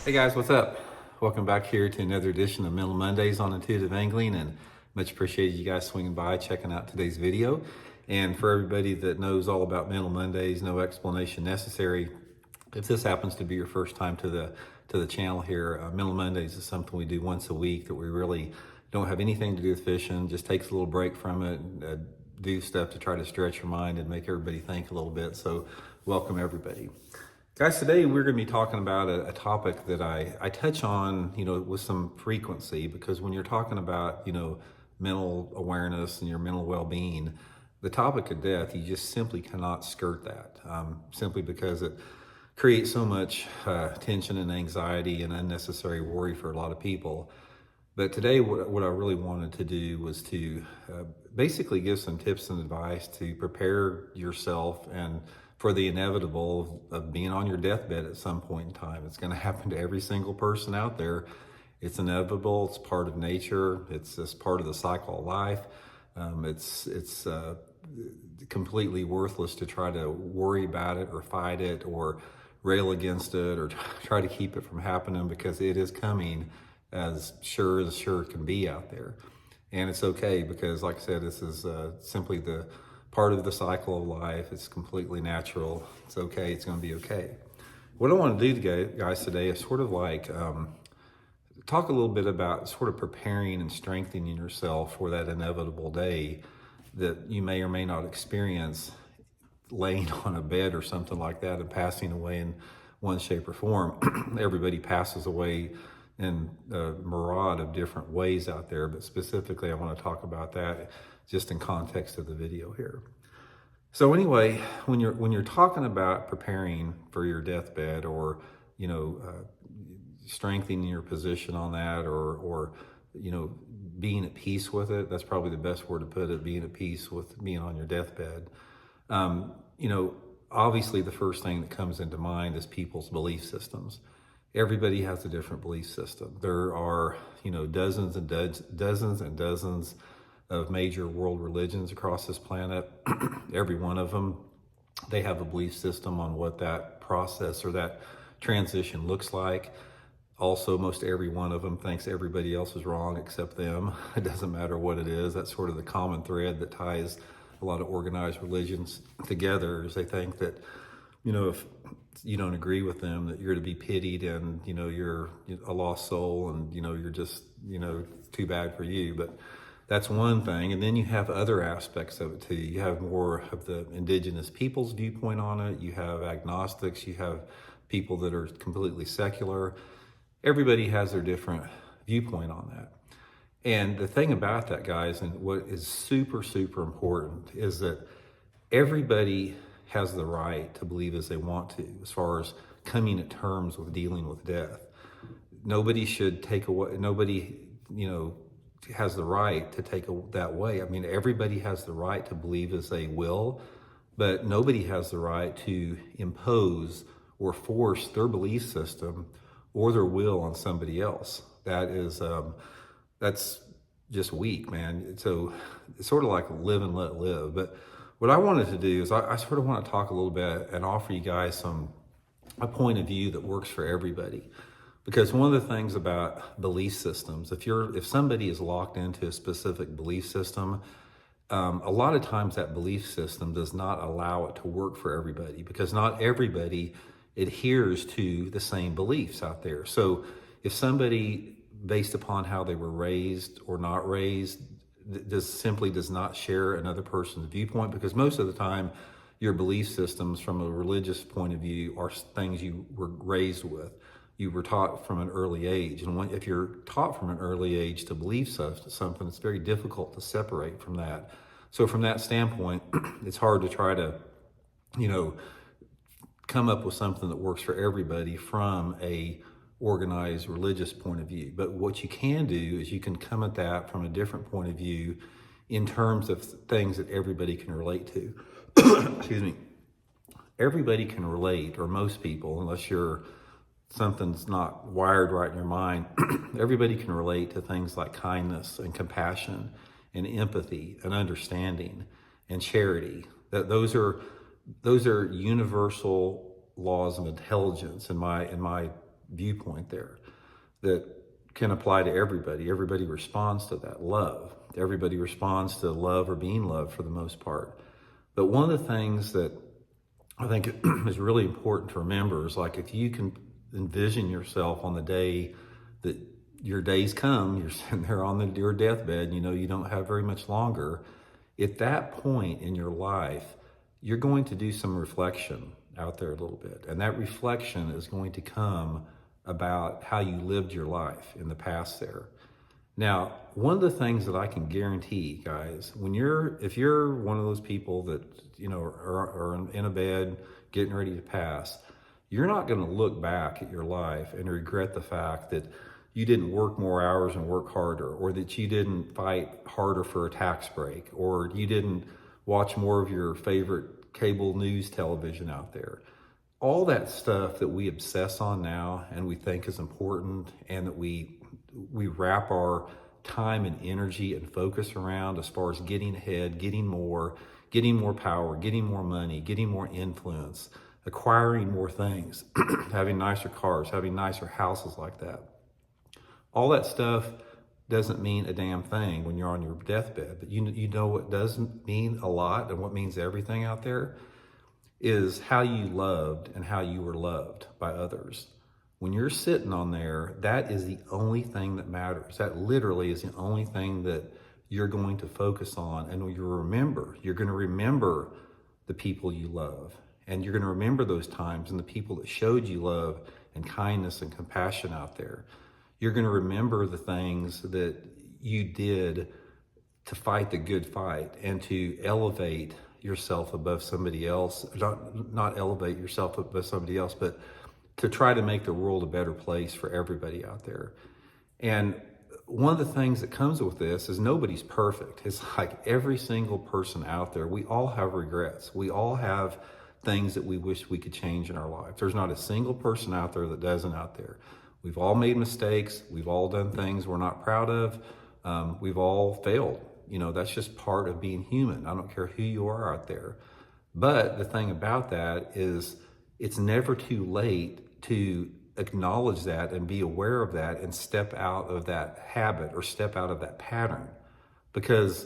Hey guys, what's up? Welcome back here to another edition of Mental Mondays on Intuitive Angling, and much appreciated you guys swinging by, checking out today's video. And for everybody that knows all about Mental Mondays, no explanation necessary. If this happens to be your first time to the channel here, Mental Mondays is something we do once a week that we really don't have anything to do with fishing. Just takes a little break from it, do stuff to try to stretch your mind and make everybody think a little bit. So welcome everybody. Guys, today we're going to be talking about a topic that I touch on, with some frequency, because when you're talking about, mental awareness and your mental well-being, the topic of death, you just simply cannot skirt that, simply because it creates so much tension and anxiety and unnecessary worry for a lot of people. But today, what I really wanted to do was to basically give some tips and advice to prepare yourself and for the inevitable of being on your deathbed at some point in time. It's going to happen to every single person out there. It's inevitable. It's part of nature. It's just part of the cycle of life. It's completely worthless to try to worry about it or fight it or rail against it or try to keep it from happening, because it is coming as sure can be out there. And it's okay, because like I said, this is simply the part of the cycle of life. It's completely natural. It's okay. It's going to be okay. What I want to do, guys, today is sort of like talk a little bit about sort of preparing and strengthening yourself for that inevitable day that you may or may not experience laying on a bed or something like that and passing away in one shape or form. Everybody passes away in a myriad of different ways out there, but specifically I want to talk about that just in context of the video here. So anyway, when you're talking about preparing for your deathbed, or strengthening your position on that, or being at peace with it, that's probably the best word to put it, being at peace with being on your deathbed. Obviously the first thing that comes into mind is people's belief systems. Everybody has a different belief system. There are, dozens and dozens of major world religions across this planet. Every one of them, they have a belief system on what that process or that transition looks like. Also, most every one of them thinks everybody else is wrong except them. It doesn't matter what it is. That's sort of the common thread that ties a lot of organized religions together, is they think that, if you don't agree with them, that you're to be pitied and, you're a lost soul and, you're just, too bad for you. But that's one thing. And then you have other aspects of it too. You have more of the indigenous people's viewpoint on it. You have agnostics. You have people that are completely secular. Everybody has their different viewpoint on that. And the thing about that, guys, and what is super, super important, is that everybody has the right to believe as they want to, as far as coming at terms with dealing with death. Nobody should take away, nobody, has the right to take that way. I mean, everybody has the right to believe as they will, but nobody has the right to impose or force their belief system or their will on somebody else. That is, that's just weak, man. So it's sort of like live and let live. But what I wanted to do is I sort of want to talk a little bit and offer you guys a point of view that works for everybody. Because one of the things about belief systems, if somebody is locked into a specific belief system, a lot of times that belief system does not allow it to work for everybody, because not everybody adheres to the same beliefs out there. So if somebody, based upon how they were raised or not raised, simply does not share another person's viewpoint, because most of the time your belief systems from a religious point of view are things you were raised with. You were taught from an early age. And if you're taught from an early age to believe something, it's very difficult to separate from that. So from that standpoint, it's hard to try to, come up with something that works for everybody from a organized religious point of view. But what you can do is you can come at that from a different point of view in terms of things that everybody can relate to. Excuse me. Everybody can relate, or most people, unless something's not wired right in your mind, everybody can relate to things like kindness and compassion and empathy and understanding and charity. Those are universal laws of intelligence in my viewpoint there that can apply to everybody. Everybody responds to that love. Everybody responds to love or being loved for the most part. But one of the things that I think is really important to remember is, like, if you can envision yourself on the day that your days come, you're sitting there on your deathbed, you know, you don't have very much longer. At that point in your life, you're going to do some reflection out there a little bit. And that reflection is going to come about how you lived your life in the past there. Now, one of the things that I can guarantee, guys, if you're one of those people that, you know, are in a bed getting ready to pass, you're not going to look back at your life and regret the fact that you didn't work more hours and work harder, or that you didn't fight harder for a tax break, or you didn't watch more of your favorite cable news television out there. All that stuff that we obsess on now and we think is important, and that we wrap our time and energy and focus around as far as getting ahead, getting more power, getting more money, getting more influence, acquiring more things, having nicer cars, having nicer houses like that. All that stuff doesn't mean a damn thing when you're on your deathbed. But you know what does mean a lot, and what means everything out there, is how you loved and how you were loved by others. When you're sitting on there, that is the only thing that matters. That literally is the only thing that you're going to focus on. And you're going to remember the people you love. And you're going to remember those times and the people that showed you love and kindness and compassion out there. You're going to remember the things that you did to fight the good fight and to elevate yourself above somebody else. Not elevate yourself above somebody else, but to try to make the world a better place for everybody out there. And one of the things that comes with this is nobody's perfect. It's like every single person out there, we all have regrets. We all have things that we wish we could change in our life. There's not a single person out there that doesn't out there. We've all made mistakes. We've all done things we're not proud of. We've all failed. You know, that's just part of being human. I don't care who you are out there. But the thing about that is, it's never too late to acknowledge that and be aware of that and step out of that habit or step out of that pattern. Because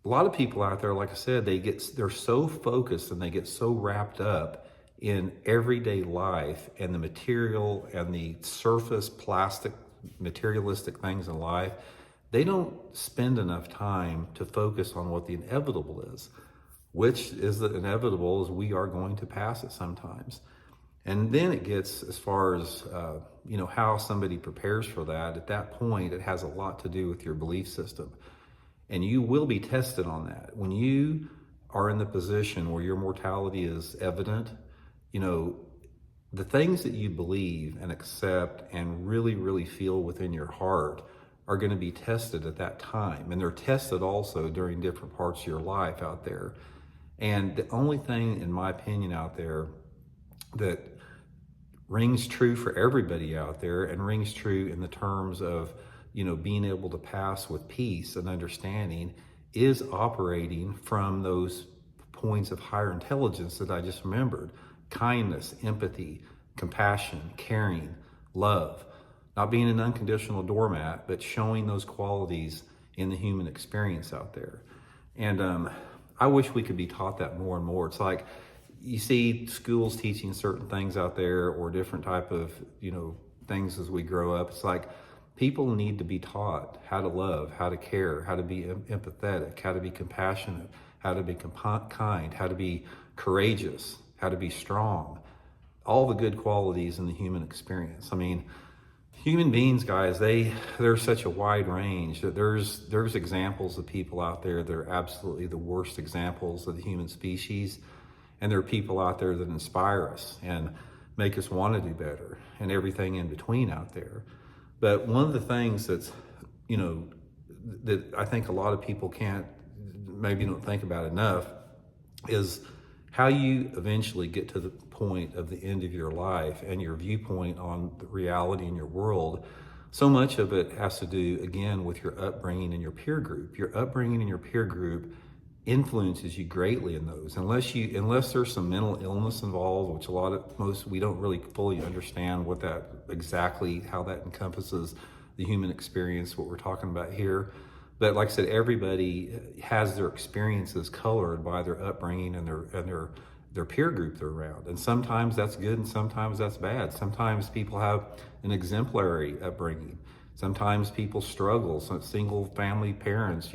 a lot of people out there, like I said, they're so focused and they get so wrapped up in everyday life and the material and the surface plastic materialistic things in life. They don't spend enough time to focus on what the inevitable is, which is the inevitable is we are going to pass it sometimes. And then it gets as far as, how somebody prepares for that. At that point, it has a lot to do with your belief system. And you will be tested on that. When you are in the position where your mortality is evident, the things that you believe and accept and really, really feel within your heart are going to be tested at that time. And they're tested also during different parts of your life out there. And the only thing, in my opinion, out there that rings true for everybody out there and rings true in the terms of, being able to pass with peace and understanding is operating from those points of higher intelligence that I just remembered. Kindness, empathy, compassion, caring, love. Not being an unconditional doormat, but showing those qualities in the human experience out there. And I wish we could be taught that more and more. It's like you see schools teaching certain things out there, or different type of, things as we grow up. It's like people need to be taught how to love, how to care, how to be empathetic, how to be compassionate, how to be kind, how to be courageous, how to be strong. All the good qualities in the human experience. I mean, human beings, guys, there's such a wide range that there's examples of people out there that are absolutely the worst examples of the human species. And there are people out there that inspire us and make us want to do better, and everything in between out there. But one of the things that's, that I think a lot of people maybe don't think about enough is how you eventually get to the point of the end of your life and your viewpoint on the reality in your world. So much of it has to do, again, with your upbringing and your peer group. Your upbringing and your peer group influences you greatly in those. Unless there's some mental illness involved, which we don't really fully understand what that exactly, how that encompasses the human experience, what we're talking about here. But like I said, everybody has their experiences colored by their upbringing and their peer group they're around. And sometimes that's good and sometimes that's bad. Sometimes people have an exemplary upbringing. Sometimes people struggle, some single family parents,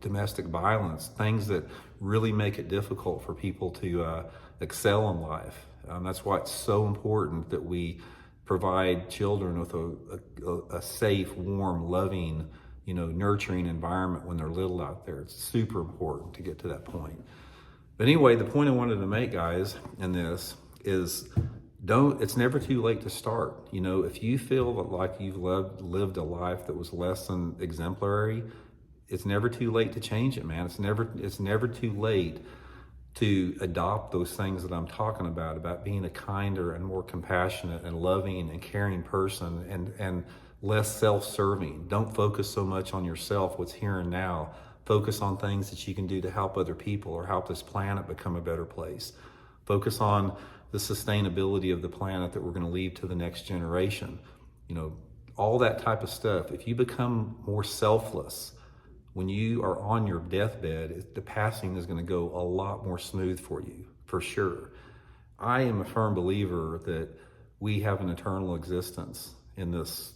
domestic violence, things that really make it difficult for people to excel in life. That's why it's so important that we provide children with a safe, warm, loving, nurturing environment when they're little out there. It's super important to get to that point. But anyway, the point I wanted to make, guys, in this is it's never too late to start. If you feel like you've lived a life that was less than exemplary, it's never too late to change it, man. It's never too late to adopt those things that I'm talking about being a kinder and more compassionate and loving and caring person and less self-serving. Don't focus so much on yourself, what's here and now. Focus on things that you can do to help other people or help this planet become a better place. Focus on the sustainability of the planet that we're going to leave to the next generation. All that type of stuff. If you become more selfless when you are on your deathbed, the passing is going to go a lot more smooth for you, for sure. I am a firm believer that we have an eternal existence in this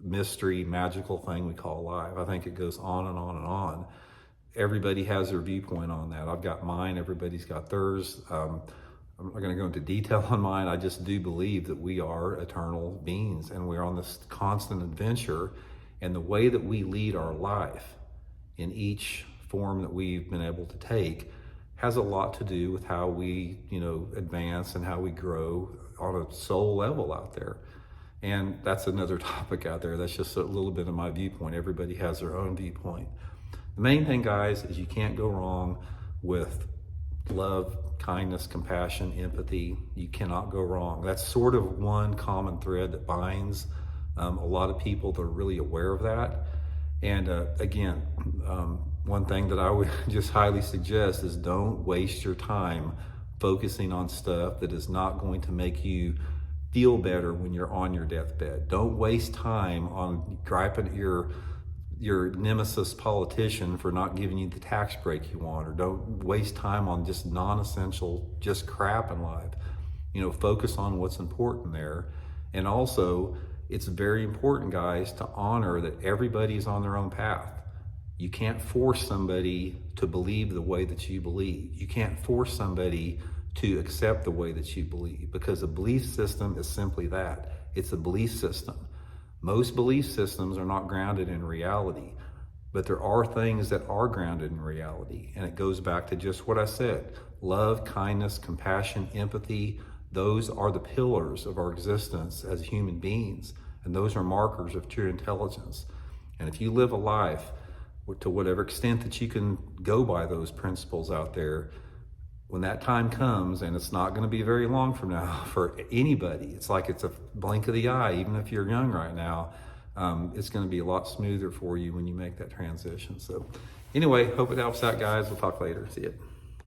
mystery, magical thing we call life. I think it goes on and on and on. Everybody has their viewpoint on that. I've got mine, everybody's got theirs. I'm not going to go into detail on mine. I just do believe that we are eternal beings and we're on this constant adventure. And the way that we lead our life in each form that we've been able to take has a lot to do with how we, advance and how we grow on a soul level out there. And that's another topic out there. That's just a little bit of my viewpoint. Everybody has their own viewpoint. The main thing, guys, is you can't go wrong with love, kindness, compassion, empathy. You cannot go wrong. That's sort of one common thread that binds a lot of people that are really aware of that. And again, one thing that I would just highly suggest is don't waste your time focusing on stuff that is not going to make you feel better when you're on your deathbed. Don't waste time on griping at your nemesis politician for not giving you the tax break you want, or don't waste time on just non-essential, just crap in life. Focus on what's important there. And also, it's very important, guys, to honor that everybody's on their own path. You can't force somebody to believe the way that you believe. You can't force somebody to accept the way that you believe, because a belief system is simply that. It's a belief system. Most belief systems are not grounded in reality, but there are things that are grounded in reality. And it goes back to just what I said. Love, kindness, compassion, empathy, those are the pillars of our existence as human beings. And those are markers of true intelligence. And if you live a life to whatever extent that you can go by those principles out there, when that time comes, and it's not going to be very long from now for anybody, it's like it's a blink of the eye. Even if you're young right now, it's going to be a lot smoother for you when you make that transition. So anyway, hope it helps out, guys. We'll talk later. See you.